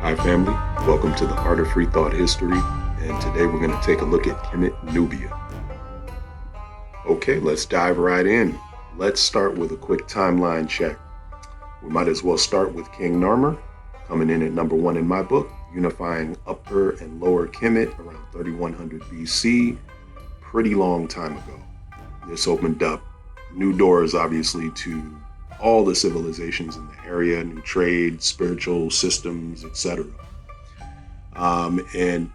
Hi family, welcome to the Art of Free Thought History, and today we're going to take a look at Kemet, Nubia. Okay, let's dive right in. Let's start with a quick timeline check. We might as well start with King Narmer, coming in at number 1 in my book, unifying Upper and Lower Kemet around 3100 BC, pretty long time ago. This opened up new doors, obviously, to all the civilizations in the area, new trade, spiritual systems, etc. And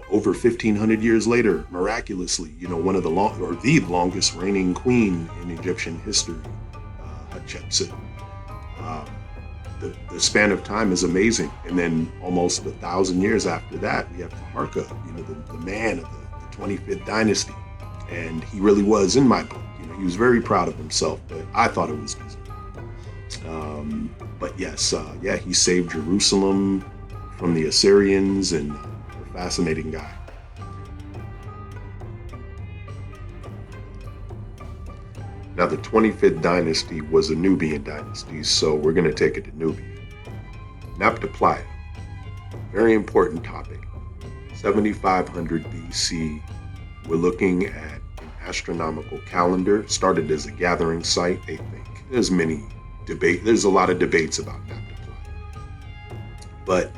over 1500 years later, miraculously, one of the longest reigning queen in Egyptian history, Hatshepsut. Um, the span of time is amazing. And then almost 1,000 years after that, we have Taharka, the man of the 25th dynasty. And he really was in my book. He was very proud of himself, but I thought it was easy. But yes, he saved Jerusalem from the Assyrians, and a fascinating guy. Now, the 25th dynasty was a Nubian dynasty, so we're going to take it to Nubia. Nabta-Playa, very important topic. 7500 BC, we're looking at an astronomical calendar, started as a gathering site, they think. There's a lot of debates about Nabta-Playa. But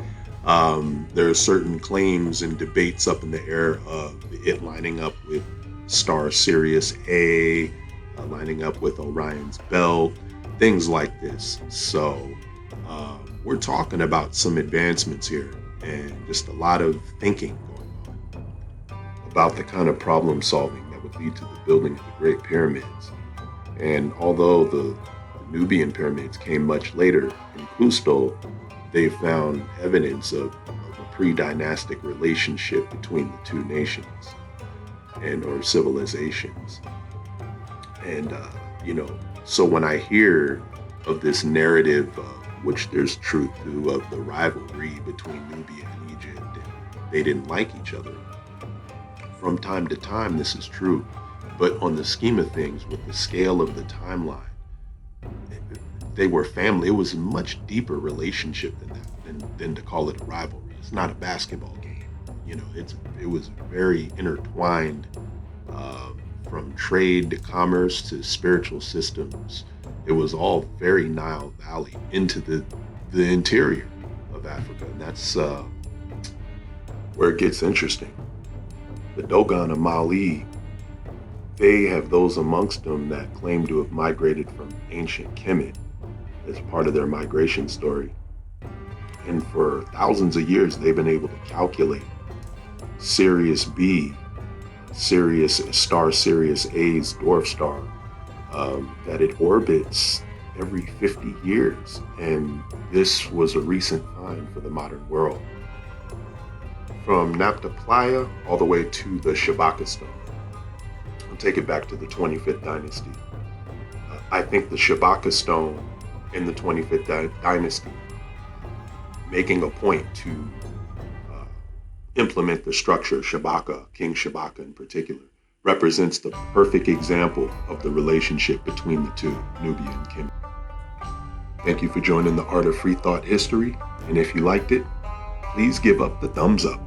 there are certain claims and debates up in the air of it lining up with star Sirius A, lining up with Orion's belt, things like this. So we're talking about some advancements here and just a lot of thinking going on about the kind of problem solving that would lead to the building of the Great Pyramids. And although the Nubian pyramids came much later, in Cuzco, they found evidence of a pre-dynastic relationship between the two nations or civilizations. And, so when I hear of this narrative, which there's truth to, of the rivalry between Nubia and Egypt, and they didn't like each other, from time to time this is true. But on the scheme of things, with the scale of the timeline, they were family. It was a much deeper relationship than that, than to call it a rivalry. It's not a basketball game. It was very intertwined, from trade to commerce to spiritual systems. It was all very Nile Valley into the interior of Africa, and that's where it gets interesting. The Dogon of Mali, they have those amongst them that claim to have migrated from ancient Kemet as part of their migration story. And for thousands of years, they've been able to calculate Sirius B, star Sirius A's dwarf star, that it orbits every 50 years. And this was a recent find for the modern world. From Nabta-Playa all the way to the Shabaka stone. I'll take it back to the 25th dynasty. I think the Shabaka stone in the 25th dynasty, making a point to implement the structure of Shabaka, King Shabaka in particular, represents the perfect example of the relationship between the two, Nubia and Kemet. Thank you for joining the Art of Free Thought History, and if you liked it, please give up the thumbs up.